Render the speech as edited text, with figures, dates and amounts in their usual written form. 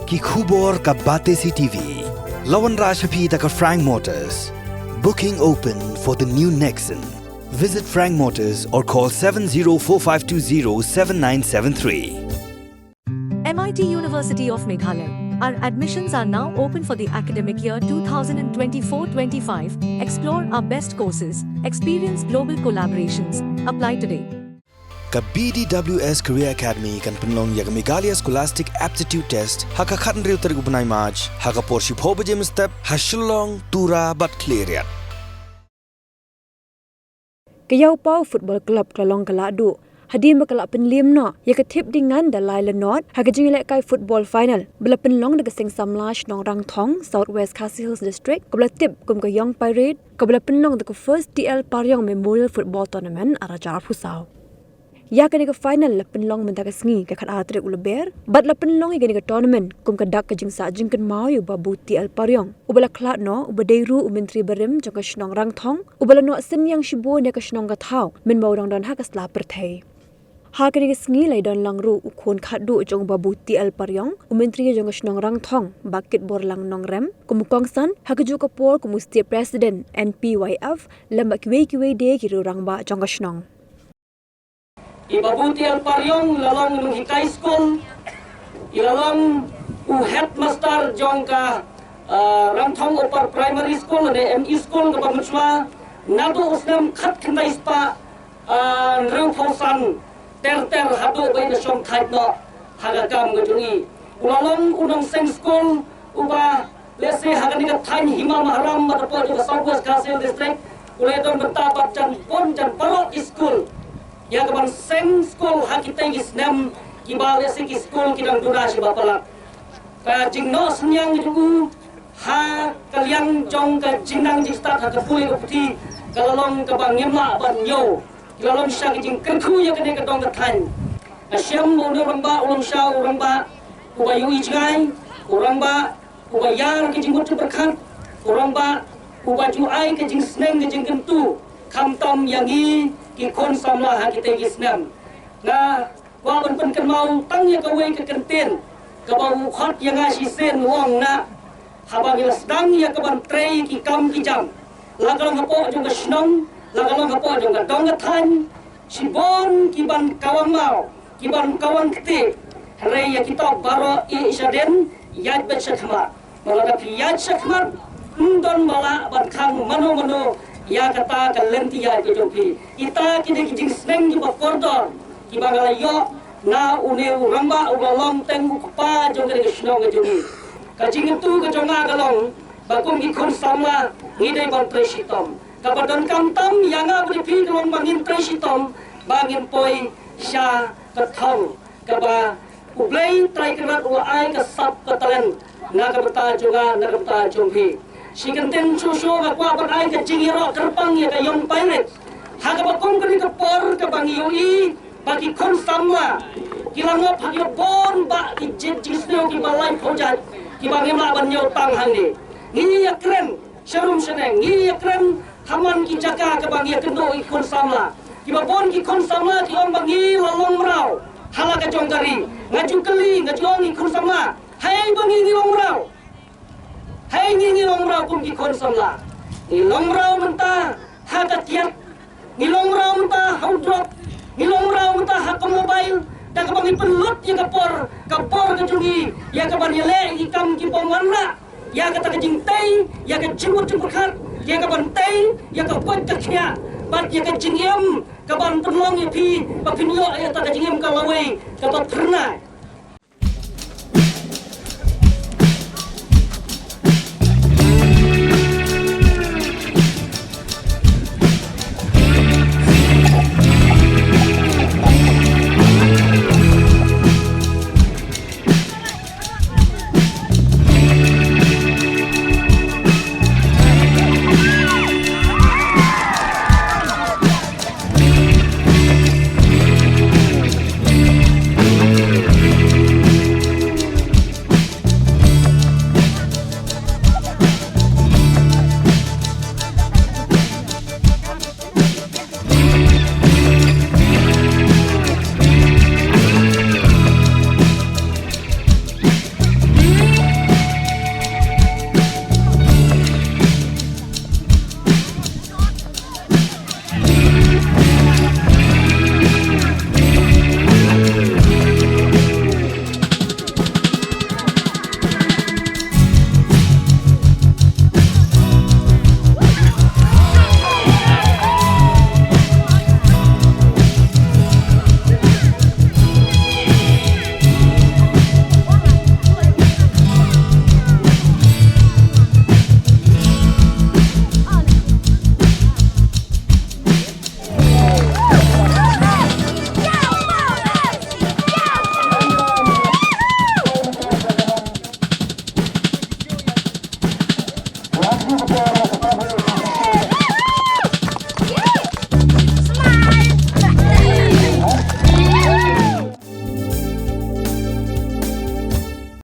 Ki khubor ka Bate CTV. Lawan Rajaphi taka Frank Motors. Booking open for the new Nexon. Visit Frank Motors or call 7045207973. MIT University of Meghalaya. Our admissions are now open for the academic year 2024-25. Explore our best courses. Experience global collaborations. Apply today. Ka BDWS Career Academy kan penlong ya Meghalaya Scholastic Aptitude Test haka khatan riu tarik upanai maj haka porship ho bajem step hashulong tura bat cleariat. Kayau pau football club Klalong Kaladu. Hadim bakala penlim no ya ketip dengan dalai lenot haga jingilek kai football final bela penlong daga sing samlash nong rang thong Southwest Khasi Hills District kabla tip kum ka Young Pirate kabla penlong daga first DL Paryong Memorial Football Tournament arajar pusau ya kani ka final la penlong mentaga sngi ka khat atre uleber bat la penlong igani ka tournament kum ka dak ka jingsa jingkan mau yu babu DL Paryong ubala klat no ubadeiru umentri berim jong ka shnong rang thong ubala no sen yang shibo ne ka shnong ka thau min mau dong don ha ka sla perthai Hakani kesngi lai don langru ukon khadu jong babu TL Paryong umentri jong snong rang thong bakit bor lang nong rem kumukong san hakaju kapor kumusti president NPYF lambak kiwe de kiru rang ba jong snong Ibabu TL Paryong lalong nung high school ilalong headmaster jong ka rang thong upper primary school ne ME school ka pamswa nado usnam khat khnai spa rang fosan ter hadu bai na som thai no haga kam ngajungi ulalong unong seng school uba lese haga ni ka thai hima maharam ma po jo Southwest Khasi Hills District ulai don bentapat jan pon jan parok school ya kaban seng school hakitai gisnam kiba lese ki school kidang dura si bapalak ka jingno senyang jugu ha kaliang jong ka jinang jistat ha ka pui ka puti kalalong ka bangema ban yo Lalu syang jing kerku ya kene kedong ketan. Asyam orang ba orang syau orang ba ubayu ijgai orang ba ubayar ke jing mutu berkat orang ba ubaju ai ke jing sneng ke jing kentu kam tom yangi ki kon samla ha kita gisnam. Na wa ban pen kan mau tang ya kawe ke kenten ka bau khot yang asi sen wong na haba gila sedang ya ka ban trei ki kam ki jam. La kalong hapo jong ka snong Lagalong hapo jong dong tan sibon kiban kawang mau kiban kawang kete rey ya kita baro isaden yad bet sakmar malaga yad sakmar undon mala ban khang mano ya kata kalenti ya ke jopi kita kini kijing sneng ki bakordor kibagala yo na une ramba ugalong tengu pa jong ke snong ke jogi kajing itu ke jonga galong bakum ki khon samla ngidai ban presitom Kapadon kamtam yang abri pi kalong bangin presitom bangin poi sya kathong kaba ublay try kerat uai ka sap katalen na kabata juga na kabata jonghi sigenten susu ka kwa ban ai ka jingiro terpang ya ka Young Pirate ha ka bakong kani ka por ka bangi yoi bagi kon samma kilango phagyo bon ba ki jisno ki balai phojat ki bangi ma ban yo tang hang ni ya kren sharum seneng ya kren Haman ki jaga ke bangi kendo ikon samla. Kiba bon ki kon samla ki on bangi lalong rau. Hala ka jongkari. Ngaju keli ngaju ikon samla. Hai bangi ni long rau. Hai ni long rau kum ki kon samla. Ni long rau menta ha ka tiat. Ni long rau menta hau drop. Ni long rau menta ha ka mobile. Da ka bangi pelut ya ka por ka jungi. Ya ka ban yele ikam ki pongwanra. Ya ka ta ka jingtai, ya ka jimut jumperkat. Ya kapan tay, ya kapan kaknya, bat ya kajingem, kapan penlong ya pi, bapinyo ya tak kajingem kalawai, kapan pernah.